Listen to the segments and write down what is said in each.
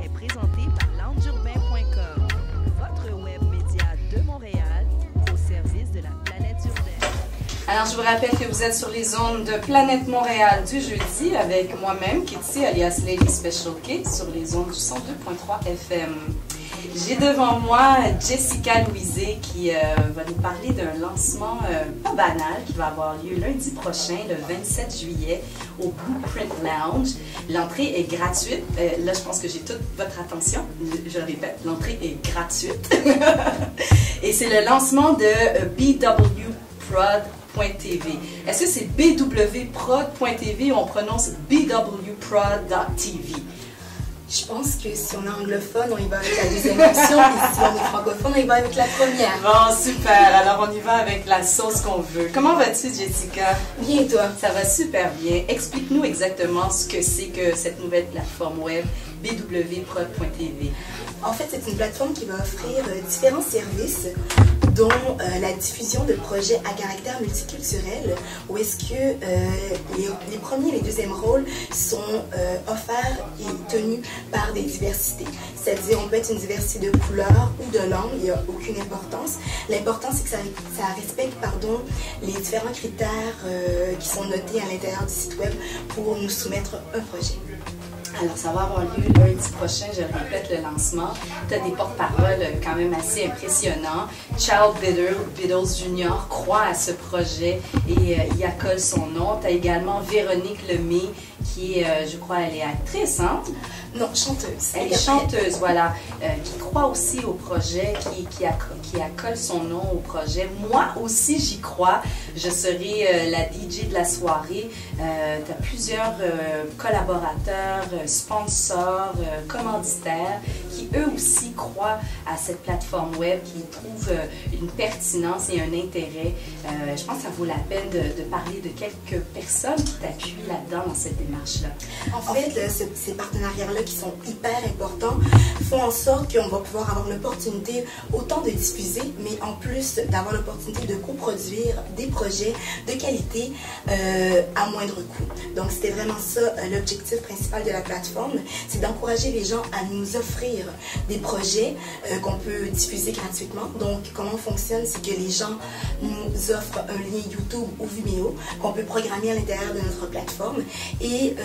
est présenté par landeurbain.com, votre web média de Montréal au service de la planète urbaine. Alors, je vous rappelle que vous êtes sur les ondes de Planète Montréal du jeudi avec moi-même, Kitty, alias Lady Special K, sur les ondes du 102.3 FM. J'ai devant moi Jessica Louisé qui va nous parler d'un lancement pas banal qui va avoir lieu lundi prochain, le 27 juillet, au Blueprint Lounge. L'entrée est gratuite. Là, je pense que j'ai toute votre attention. Je le répète, l'entrée est gratuite. Et c'est le lancement de BWProd.tv. Est-ce que c'est BWProd.tv ou on prononce BWProd.tv? Je pense que si on est anglophone, on y va avec la deuxième option, et si on est francophone, on y va avec la première. Bon, super. Alors, on y va avec la sauce qu'on veut. Comment vas-tu, Jessica? Bien, et toi? Ça va super bien. Explique-nous exactement ce que c'est que cette nouvelle plateforme web BWProd.tv. En fait, c'est une plateforme qui va offrir différents services, dont la diffusion de projets à caractère multiculturel, où est-ce que les premiers et les deuxièmes rôles sont offerts et tenus par des diversités. C'est-à-dire, on peut être une diversité de couleurs ou de langue, il n'y a aucune importance. L'important, c'est que ça respecte les différents critères qui sont notés à l'intérieur du site web pour nous soumettre un projet. Alors, ça va avoir lieu lundi prochain, je répète, le lancement. Tu as des porte-paroles quand même assez impressionnants. Charles Biddles Jr. croit à ce projet et y accole son nom. Tu as également Véronique Lemay, qui est, je crois, elle est actrice, hein? Non, chanteuse. Elle est chanteuse, voilà, qui croit aussi au projet, qui accole son nom au projet. Moi aussi, j'y crois. Je serai la DJ de la soirée. Tu as plusieurs collaborateurs, sponsors, commanditaires, qui eux aussi croient à cette plateforme web, qui trouvent une pertinence et un intérêt. Je pense que ça vaut la peine de parler de quelques personnes qui t'appuient là-dedans, dans cette démarche-là. En fait, ces partenariats-là qui sont hyper importants font en sorte qu'on va pouvoir avoir l'opportunité autant de diffuser, mais en plus d'avoir l'opportunité de coproduire des projets de qualité à moindre coût. Donc, c'était vraiment ça l'objectif principal de la plateforme, c'est d'encourager les gens à nous offrir des projets qu'on peut diffuser gratuitement. Donc, comment on fonctionne, c'est que les gens nous offrent un lien YouTube ou Vimeo qu'on peut programmer à l'intérieur de notre plateforme et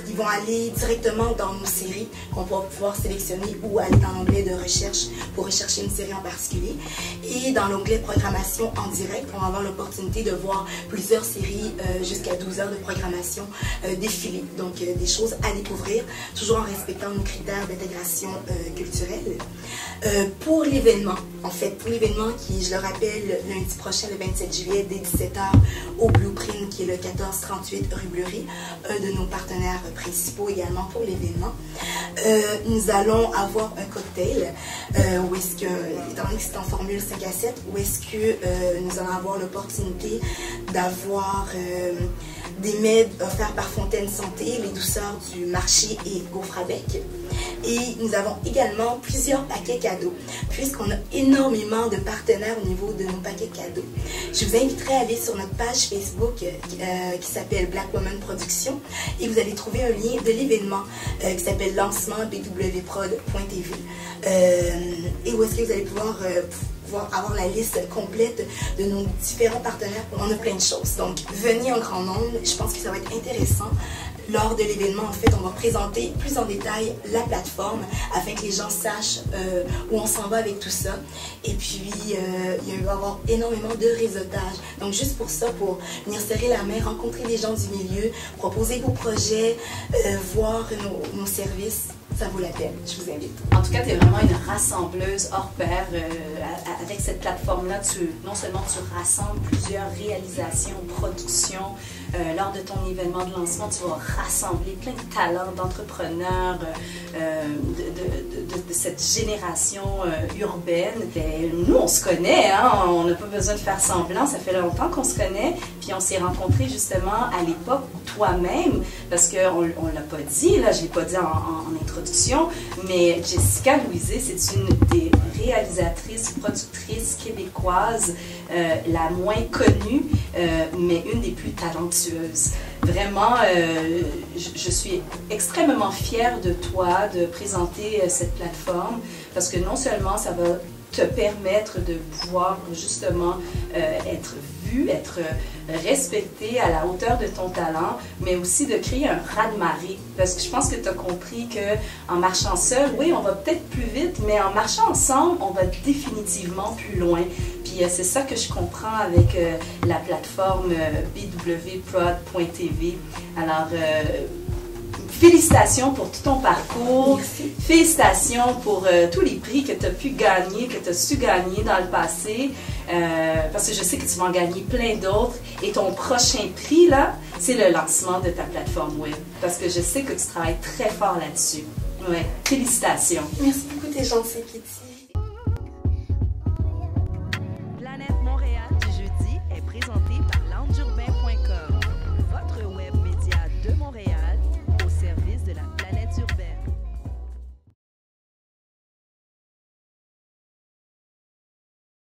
ils vont aller directement dans nos séries qu'on va pouvoir sélectionner ou aller dans l'onglet de recherche pour rechercher une série en particulier. Et dans l'onglet programmation en direct, on va avoir l'opportunité de voir plusieurs séries jusqu'à 12 heures de programmation défiler. Donc des choses à découvrir, toujours en respectant nos critères d'intégration culturelle. Pour l'événement, en fait, pour l'événement qui, je le rappelle, lundi prochain, le 27 juillet, dès 17h, au Blueprint, qui est le 1438 rue Bleury, un de nos partenaires principaux également pour l'événement. Nous allons avoir un cocktail, où est-ce que, étant donné que c'est en formule 5 à 7, où est-ce que nous allons avoir l'opportunité d'avoir des mets offerts par Fontaine Santé, les douceurs du marché et Gaufre à bec. Et nous avons également plusieurs paquets cadeaux, puisqu'on a énormément de partenaires au niveau de nos paquets cadeaux. Je vous inviterai à aller sur notre page Facebook qui s'appelle Black Woman Production et vous allez trouver un lien de l'événement qui s'appelle Lancement BWProd.tv et où est-ce que vous allez pouvoir avoir la liste complète de nos différents partenaires. On a plein de choses. Donc, venez en grand nombre. Je pense que ça va être intéressant. Lors de l'événement, en fait, on va présenter plus en détail la plateforme afin que les gens sachent où on s'en va avec tout ça. Et puis, il va y avoir énormément de réseautage. Donc, juste pour ça, pour venir serrer la main, rencontrer les gens du milieu, proposer vos projets, voir nos services, ça vaut la peine. Je vous invite. En tout cas, tu es vraiment une rassembleuse hors pair. Avec cette plateforme-là, non seulement tu rassembles plusieurs réalisations, productions. Lors de ton événement de lancement, tu vas rassembler plein de talents, d'entrepreneurs de cette génération urbaine. Nous, on se connaît, hein? On n'a pas besoin de faire semblant. Ça fait longtemps qu'on se connaît. Puis on s'est rencontrés justement à l'époque, toi-même, parce qu'on ne l'a pas dit, là, je ne l'ai pas dit en introduction, mais Jessica Louisé, c'est une des réalisatrices, productrices québécoises la moins connue, mais une des plus talentueuses. vraiment, je suis extrêmement fière de toi de présenter cette plateforme parce que non seulement ça va te permettre de pouvoir justement être vu, être respecté à la hauteur de ton talent, mais aussi de créer un raz-de-marée. Parce que je pense que tu as compris qu'en marchant seul, oui, on va peut-être plus vite, mais en marchant ensemble, on va définitivement plus loin. Puis c'est ça que je comprends avec la plateforme bwprod.tv. Alors, félicitations pour tout ton parcours. Merci. Félicitations pour tous les prix que tu as pu gagner, que tu as su gagner dans le passé. Parce que je sais que tu vas en gagner plein d'autres. Et ton prochain prix, là, c'est le lancement de ta plateforme web. Parce que je sais que tu travailles très fort là-dessus. Ouais, félicitations. Merci beaucoup, t'es gentille, Kitty.